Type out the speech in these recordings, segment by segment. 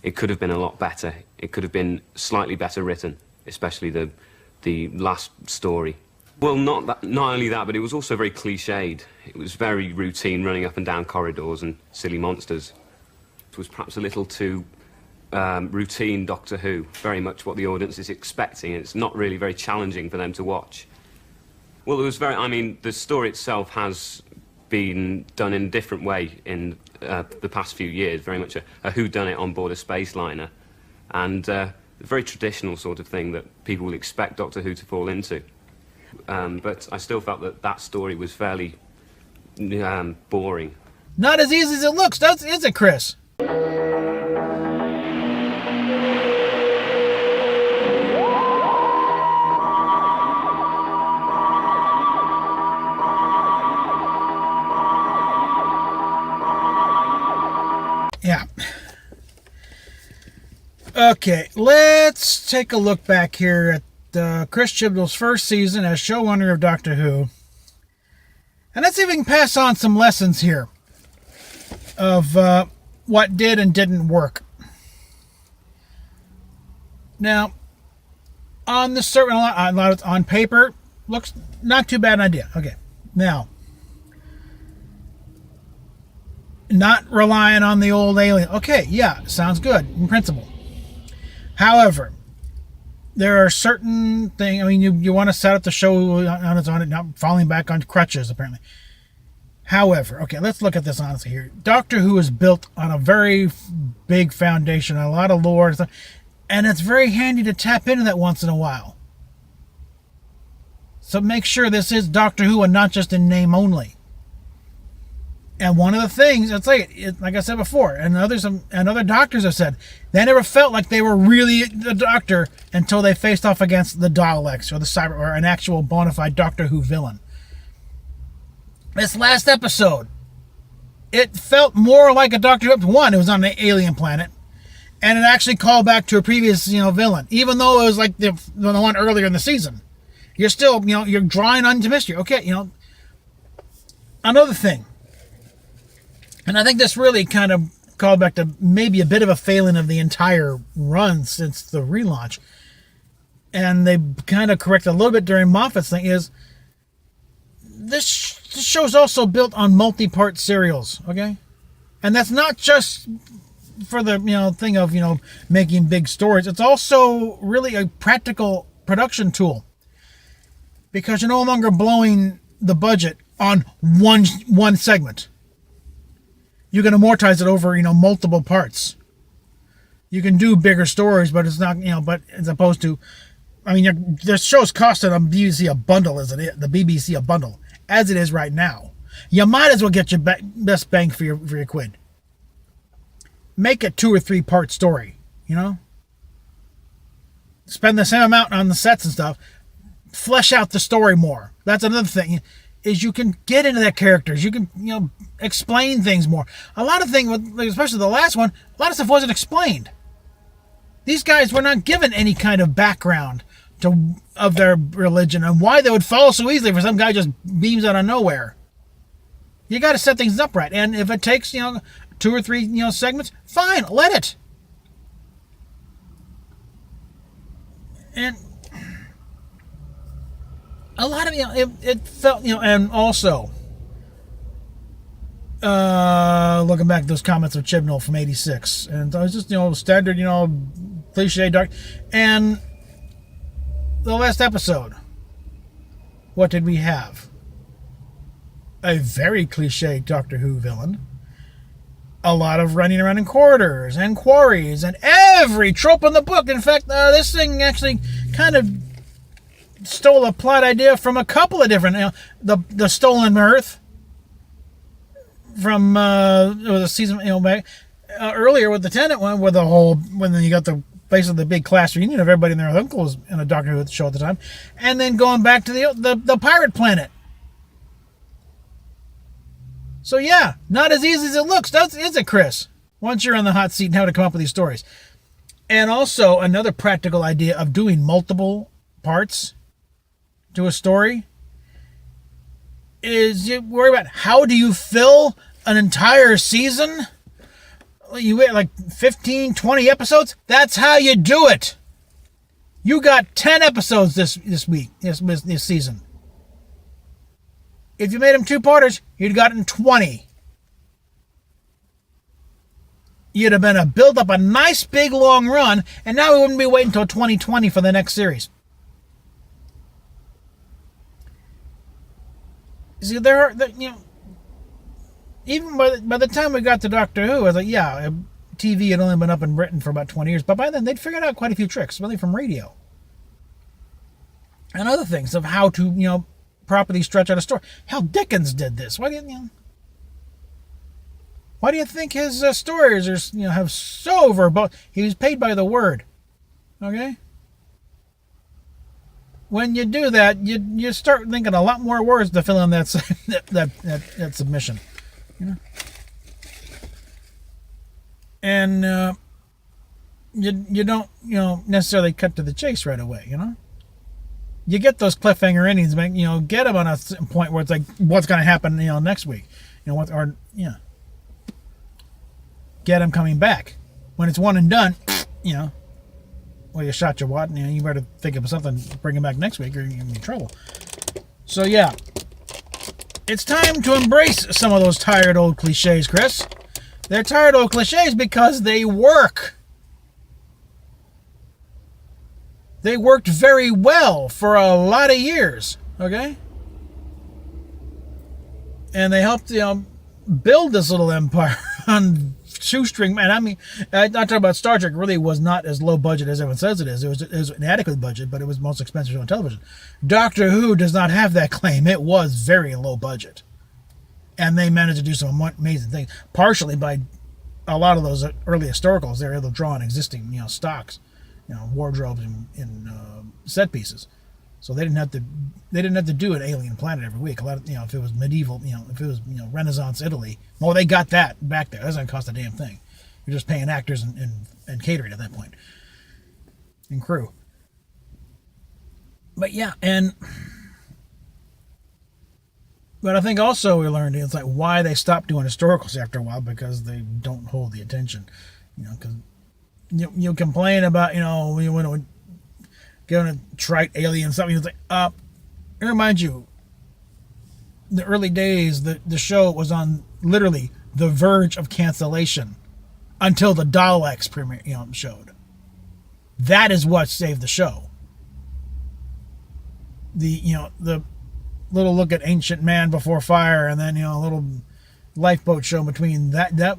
it could have been a lot better. It could have been slightly better written, especially the last story. Well, not only that, but it was also very cliched. It was very routine, running up and down corridors and silly monsters. It was perhaps a little too routine Doctor Who, very much what the audience is expecting. It's not really very challenging for them to watch. Well, it was the story itself has been done in a different way in the past few years, very much a whodunit on board a space liner, and a very traditional sort of thing that people will expect Doctor Who to fall into. But I still felt that story was fairly boring. Not as easy as it looks, is it, Chris? Yeah. Okay, let's take a look back here at Chris Chibnall's first season as showrunner of Doctor Who. And let's see if we can pass on some lessons here of what did and didn't work. Now, on on paper, looks not too bad an idea. Okay, now, not relying on the old alien. Okay, yeah, sounds good in principle. However, there are certain things. I mean, you want to set up the show on its own, not falling back on crutches, apparently. However, okay, let's look at this honestly here. Doctor Who is built on a very big foundation, a lot of lore and stuff, and it's very handy to tap into that once in a while. So make sure this is Doctor Who and not just in name only. And one of the things, like I said before, and other doctors have said, they never felt like they were really the Doctor until they faced off against the Daleks or the Cyber or an actual bona fide Doctor Who villain. This last episode, it felt more like a Doctor Who. One, it was on an alien planet, and it actually called back to a previous, villain, even though it was like the one earlier in the season. You're still, you're drawing onto mystery. Okay, another thing. And I think this really kind of called back to maybe a bit of a failing of the entire run since the relaunch. And they kind of corrected a little bit during Moffat's thing is this show's also built on multi-part serials, okay? And that's not just for the, thing of, making big stories. It's also really a practical production tool because you're no longer blowing the budget on one segment. You can amortize it over, multiple parts. You can do bigger stories, but it's not, but as opposed to, the show's costing a BBC a bundle, isn't it? The BBC a bundle, as it is right now. You might as well get your best bang for your quid. Make a 2 or 3 part story, Spend the same amount on the sets and stuff. Flesh out the story more. That's another thing. Is you can get into their characters. You can, explain things more. A lot of things, especially the last one, a lot of stuff wasn't explained. These guys were not given any kind of background of their religion and why they would fall so easily for some guy just beams out of nowhere. You got to set things up right. And if it takes, 2 or 3, segments, fine, let it. And a lot of, it felt, and also, looking back at those comments of Chibnall from 86, and I was just, standard, cliche dark, and the last episode, what did we have? A very cliche Doctor Who villain, a lot of running around in corridors and quarries, and every trope in the book. In fact, this thing actually kind of stole a plot idea from a couple of different, the Stolen Mirth from the season, back earlier with the Tennant one, with the whole when you got the basically the big class reunion of everybody and their uncles in a Doctor Who show at the time, and then going back to the pirate planet. So yeah, not as easy as it looks, is it, Chris? Once you're on the hot seat and how to come up with these stories, and also another practical idea of doing multiple parts to a story is you worry about how do you fill an entire season You wait like 15, 20 episodes? That's how you do it. You got 10 episodes this week, this season. If you made them two-parters, you'd gotten 20. You'd have been built up a nice big long run, and now we wouldn't be waiting until 2020 for the next series. See, even by the time we got to Doctor Who, I was like, yeah, TV had only been up in Britain for about 20 years, but by then they'd figured out quite a few tricks, really from radio. And other things of how to, properly stretch out a story. Hell, Dickens did this. Why do you think his stories are, have so verbose? He was paid by the word. Okay? When you do that, you start thinking a lot more words to fill in that submission. And you don't, necessarily cut to the chase right away, You get those cliffhanger endings, get them on a point where it's like, what's going to happen, next week? Get them coming back. When it's one and done, well, you shot your wad, and you better think of something to bring him back next week or you're going to be in trouble. So, yeah. It's time to embrace some of those tired old cliches, Chris. They're tired old cliches because they work. They worked very well for a lot of years, okay? And they helped, build this little empire on shoestring, man. I mean, not talking about Star Trek. Really was not as low budget as everyone says it is. It was an adequate budget, but it was the most expensive show on television. Doctor Who does not have that claim. It was very low budget, and they managed to do some amazing things. Partially by a lot of those early historicals, they were able to draw on existing, stocks, wardrobes and set pieces. So they didn't have to do an alien planet every week. A lot of, if it was medieval, if it was, Renaissance Italy, well, they got that back there. That doesn't cost a damn thing. You're just paying actors and catering at that point. And crew. But yeah, but I think also we learned it's like why they stopped doing historicals after a while, because they don't hold the attention. Because you complain about, you want to going to trite alien something. It's like, it reminds you, the early days, the show was on literally the verge of cancellation until the Daleks showed. That is what saved the show. The little look at Ancient Man Before Fire, and then a little lifeboat show between that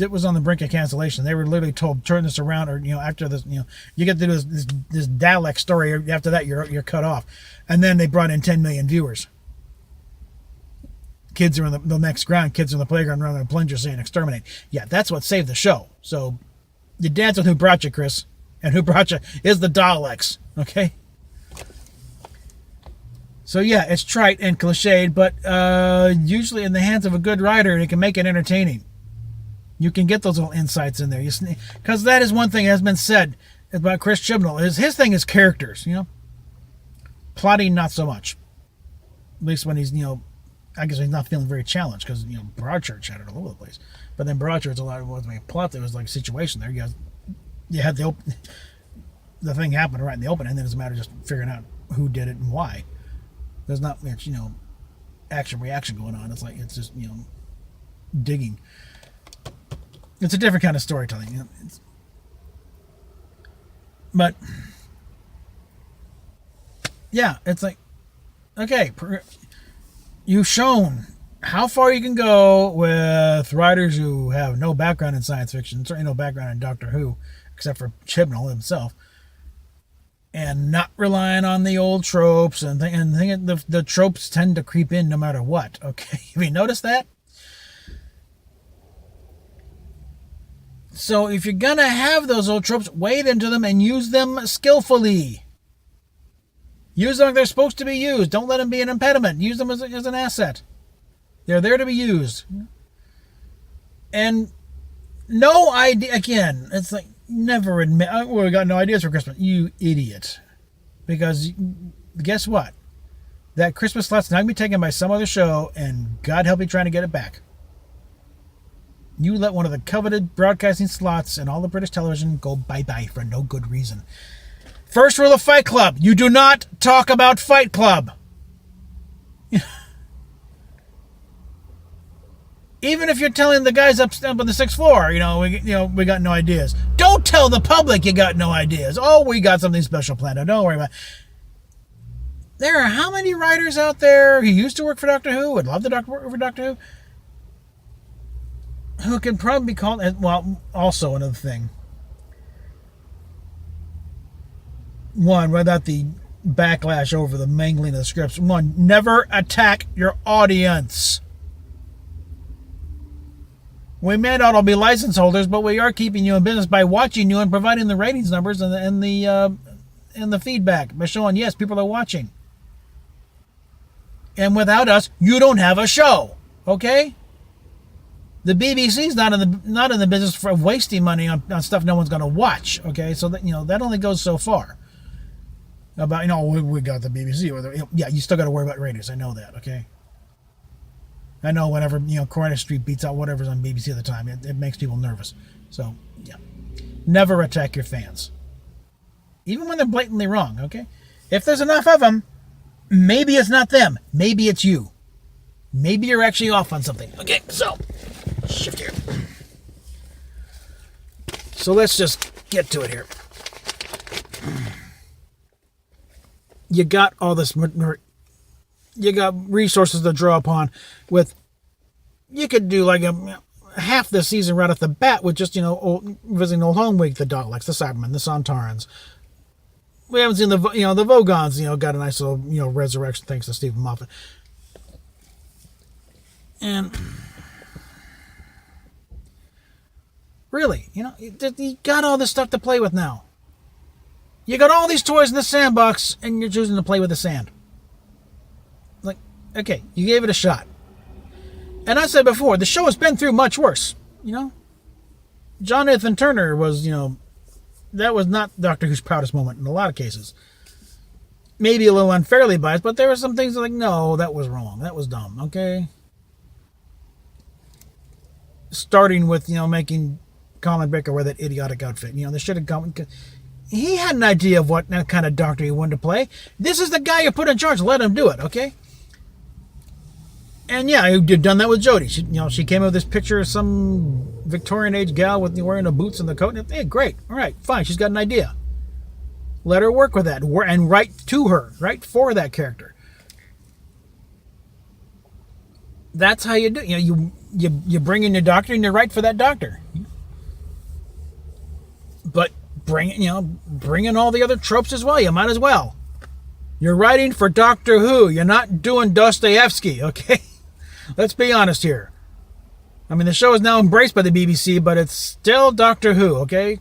was on the brink of cancellation. They were literally told, turn this around, or after this, you get to do this Dalek story. After that, you're cut off. And then they brought in 10 million viewers. Kids are in the next ground. Kids are in the playground running a plunger saying exterminate. Yeah, that's what saved the show. So you dance with who brought you, Chris, and who brought you is the Daleks. Okay. So yeah, it's trite and cliched, but usually in the hands of a good writer, it can make it entertaining. You can get those little insights in there, because that is one thing that has been said about Chris Chibnall. His thing is characters, plotting not so much. At least when he's I guess he's not feeling very challenged, because Broadchurch had it all over the place. But then Broadchurch, a lot of it wasn't a plot; there was like a situation there. You had the thing happen right in the open, and then it's a matter of just figuring out who did it and why. There's not much, action reaction going on. It's like, it's just, digging. It's a different kind of storytelling. But, yeah, it's like, okay, you've shown how far you can go with writers who have no background in science fiction, certainly no background in Doctor Who, except for Chibnall himself. And not relying on the old tropes, and the tropes tend to creep in no matter what. Okay, have you noticed that? So if you're gonna have those old tropes, wade into them and use them skillfully. Use them like they're supposed to be used. Don't let them be an impediment. Use them as an asset. They're there to be used. And no idea. Again, it's like, never admit, we got no ideas for Christmas. You idiot. Because guess what? That Christmas slot's not going to be taken by some other show, and God help you trying to get it back. You let one of the coveted broadcasting slots in all the British television go bye-bye for no good reason. First rule of Fight Club, you do not talk about Fight Club. Even if you're telling the guys up on the 6th floor, we got no ideas. Don't tell the public you got no ideas. Oh, we got something special planned. Don't worry about it. There are how many writers out there who used to work for Doctor Who, would love to work for Doctor who can probably be called, well, also another thing. One, without the backlash over the mangling of the scripts. One, never attack your audience. We may not all be license holders, but we are keeping you in business by watching you and providing the ratings numbers and the feedback by showing, yes, people are watching. And without us, you don't have a show. Okay? The BBC's not in the business for wasting money on stuff no one's going to watch. Okay? So that that only goes so far. About we got the BBC. Yeah, you still got to worry about ratings. I know that. Okay. I know whenever Coronation Street beats out whatever's on BBC at the time, it makes people nervous. So yeah, never attack your fans, even when they're blatantly wrong. Okay, if there's enough of them, maybe it's not them. Maybe it's you. Maybe you're actually off on something. Okay, so shift here. So let's just get to it here. You got all this. You got resources to draw upon. You could do like half the season right off the bat with just visiting Old Home Week, the Daleks, the Cybermen, the Sontarans. We haven't seen the Vogons. Got a nice little resurrection thanks to Stephen Moffat. And really, you got all this stuff to play with now. You got all these toys in the sandbox, and you're choosing to play with the sand. Like, okay, you gave it a shot. And I said before, the show has been through much worse. Jonathan Turner was, that was not Doctor Who's proudest moment in a lot of cases. Maybe a little unfairly biased, but there were some things like, no, that was wrong. That was dumb, okay? Starting with, making Colin Baker wear that idiotic outfit. They should have gone... He had an idea of what kind of doctor he wanted to play. This is the guy you put in charge. Let him do it, okay? And yeah, you've done that with Jodie. She came up with this picture of some Victorian age gal with wearing the boots and the coat. And, hey, great. All right, fine. She's got an idea. Let her work with that and write to her, write for that character. That's how you do. You bring in your doctor and you write for that doctor. But bring in all the other tropes as well. You might as well. You're writing for Doctor Who. You're not doing Dostoevsky, okay? Let's be honest here. I mean, the show is now embraced by the BBC, but it's still Doctor Who, okay?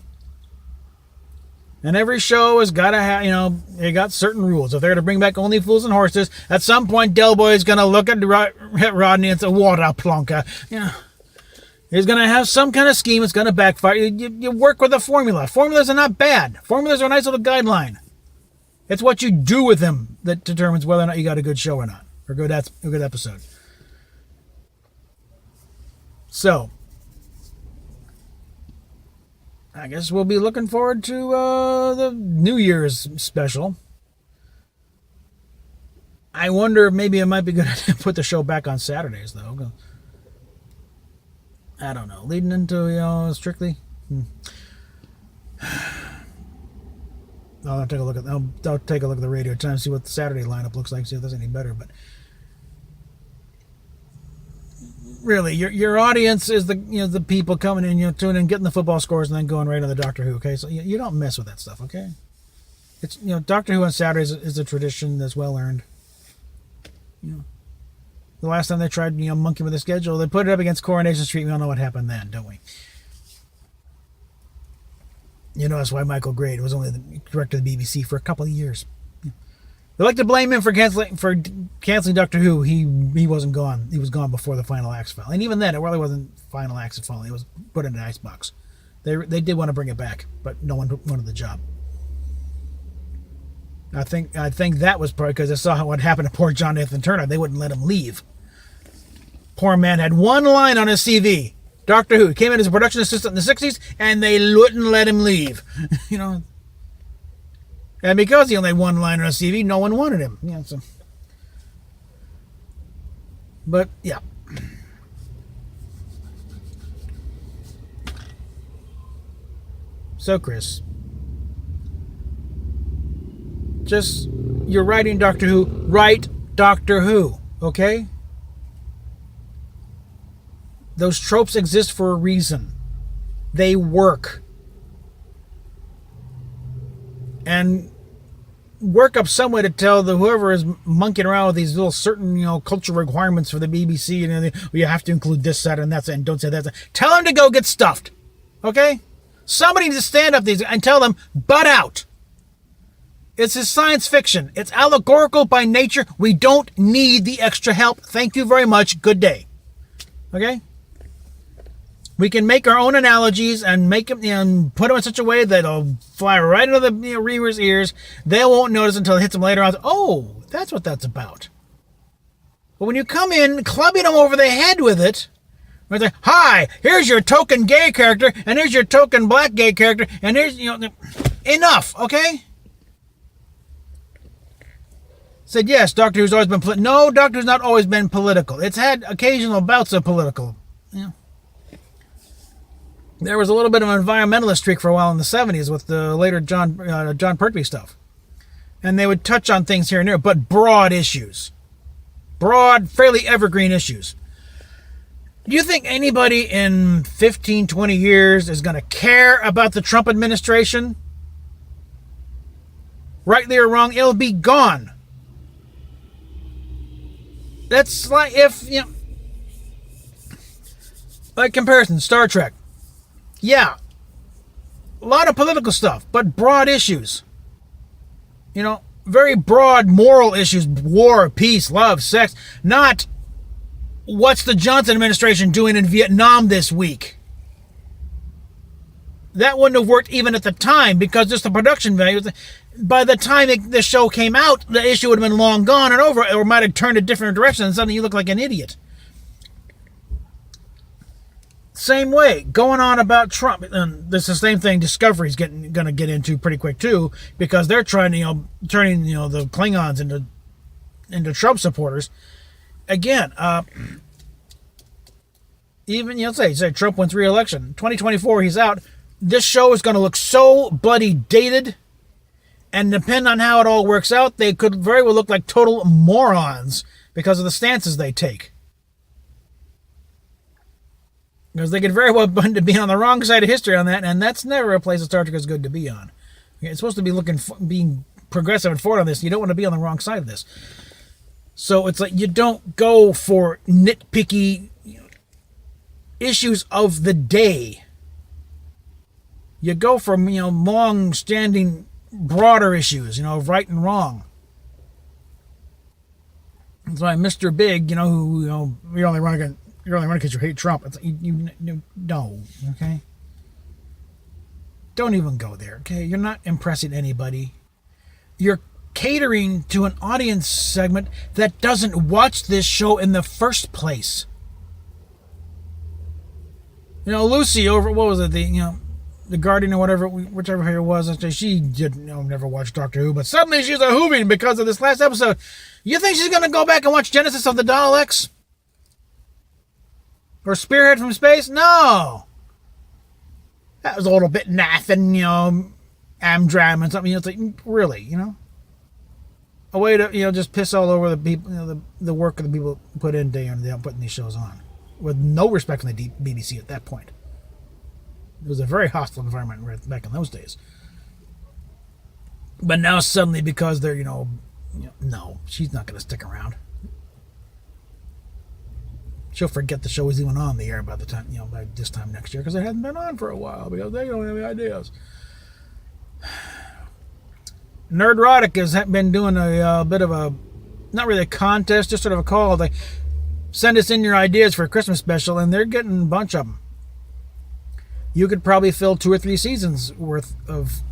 And every show has got to have, they got certain rules. If they're going to bring back Only Fools and Horses, at some point Del Boy is going to look at Rodney and say, "What a plonker." He's going to have some kind of scheme. It's going to backfire. You work with a formula. Formulas are not bad. Formulas are a nice little guideline. It's what you do with them that determines whether or not you got a good show or not, or a good episode. So, I guess we'll be looking forward to the New Year's special. I wonder if maybe it might be good to put the show back on Saturdays, though. I don't know. Leading into, Strictly. I'll take a look at the Radio Times, see what the Saturday lineup looks like, see if there's any better. But really, your audience is the people coming in, tuning in, getting the football scores, and then going right on the Doctor Who. Okay, so you don't mess with that stuff. Okay, it's Doctor Who on Saturdays is a tradition that's well earned. The last time they tried, monkeying with the schedule, they put it up against Coronation Street. We all know what happened then, don't we? That's why Michael Grade was only the director of the BBC for a couple of years. They like to blame him for canceling Doctor Who. He wasn't gone. He was gone before the final acts fell. And even then, it really wasn't final acts that fell. It was put in an icebox. They did want to bring it back, but no one wanted the job. I think that was probably because they saw what happened to poor Jonathan Turner. They wouldn't let him leave. Poor man had one line on his CV. Doctor Who. He came in as a production assistant in the 60s, and they wouldn't let him leave. You know. And because he only had one line on his CV, no one wanted him. Yeah, so. But, yeah. So, Chris, just, you're writing Doctor Who, write Doctor Who, okay? Those tropes exist for a reason. They work. And work up some way to tell whoever is monkeying around with these little certain, cultural requirements for the BBC, and you have to include this, that, and that, and don't say that. Tell them to go get stuffed, okay? Somebody needs to stand up these and tell them, butt out. It's a science fiction. It's allegorical by nature. We don't need the extra help. Thank you very much. Good day. Okay? We can make our own analogies and make them, and put them in such a way that it'll fly right into the reader's ears. They won't notice until it hits them later on. Oh, that's what that's about. But when you come in clubbing them over the head with it, where they say, hi, here's your token gay character, and here's your token black gay character, and here's, enough, okay? Said, yes, Doctor Who's always been political. No, Doctor Who's not always been political. It's had occasional bouts of political. Yeah. There was a little bit of an environmentalist streak for a while in the 70s with the later John Pertwee stuff. And they would touch on things here and there, but broad issues. Broad, fairly evergreen issues. Do you think anybody in 15, 20 years is going to care about the Trump administration? Rightly or wrong, it'll be gone. That's like if, like comparison, Star Trek. Yeah, a lot of political stuff, but broad issues. Very broad moral issues, war, peace, love, sex, not what's the Johnson administration doing in Vietnam this week? That wouldn't have worked even at the time because just the production value. By the time the show came out, the issue would have been long gone and over, or might have turned a different direction and suddenly you look like an idiot. Same way, going on about Trump. And this is the same thing Discovery's going to get into pretty quick too, because they're trying to, turning, the Klingons into Trump supporters. Again, even, say Trump wins re-election. 2024, he's out. This show is going to look so bloody dated, and depending on how it all works out, they could very well look like total morons because of the stances they take. Because they could very well be on the wrong side of history on that, and that's never a place that Star Trek is good to be on. It's supposed to be being progressive and forward on this. You don't want to be on the wrong side of this. So it's like you don't go for nitpicky issues of the day. You go for long-standing, broader issues, of right and wrong. That's why Mr. Big, who you're only running because you hate Trump. It's like, no, okay? Don't even go there, okay? You're not impressing anybody. You're catering to an audience segment that doesn't watch this show in the first place. Lucy over, what was it, the Guardian or whatever, whichever it was, she did never watch Doctor Who, but suddenly she's a Whovian because of this last episode. You think she's going to go back and watch Genesis of the Daleks? Or Spearhead from Space? No. That was a little bit naff and, Amdram and something. It's like, really, a way to, just piss all over the people, the work of the people put in day and day putting these shows on. With no respect from the BBC at that point. It was a very hostile environment back in those days. But now suddenly, because they're, no, she's not going to stick around. She'll forget the show was even on the air by the time, by this time next year, because it hadn't been on for a while because they don't have any ideas. Nerdrotic has been doing a bit of a, not really a contest, just sort of a call. They send us in your ideas for a Christmas special, and they're getting a bunch of them. You could probably fill 2 or 3 seasons worth of,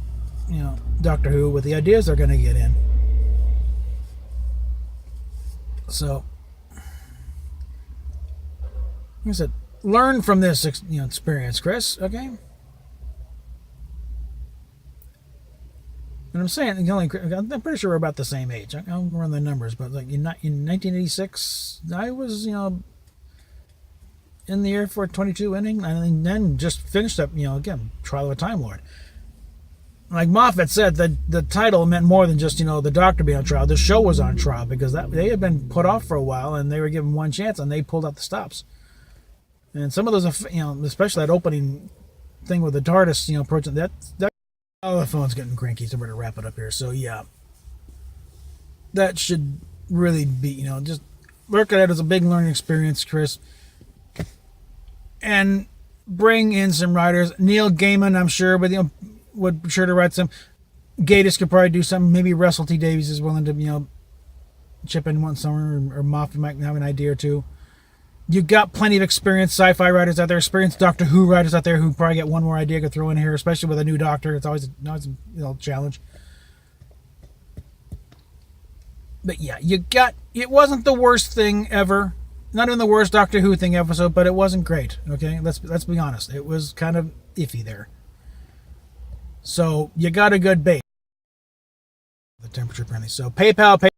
Doctor Who with the ideas they're going to get in. So, like I said, learn from this experience, Chris. Okay. And I'm saying, I'm pretty sure we're about the same age. I'll run the numbers, but like in 1986, I was, in the Air Force 22 inning, and then just finished up, again, Trial of a Time Lord. Like Moffat said, the title meant more than just, the Doctor being on trial. The show was on trial because they had been put off for a while, and they were given one chance, and they pulled out the stops. And some of those, especially that opening thing with the TARDIS, approaching that. Oh, the phone's getting cranky, so we're going to wrap it up here. So, yeah. That should really be, just look at it as a big learning experience, Chris. And bring in some writers. Neil Gaiman, I'm sure, but, would be sure to write some. Gatiss could probably do something. Maybe Russell T Davies is willing to, chip in one summer, or Moffat might have an idea or two. You've got plenty of experienced sci-fi writers out there, experienced Doctor Who writers out there who probably get one more idea to throw in here, especially with a new Doctor. It's always a challenge. But yeah, it wasn't the worst thing ever. Not even the worst Doctor Who thing episode, but it wasn't great. Okay, let's be honest. It was kind of iffy there. So you got a good base. The temperature apparently. So PayPal.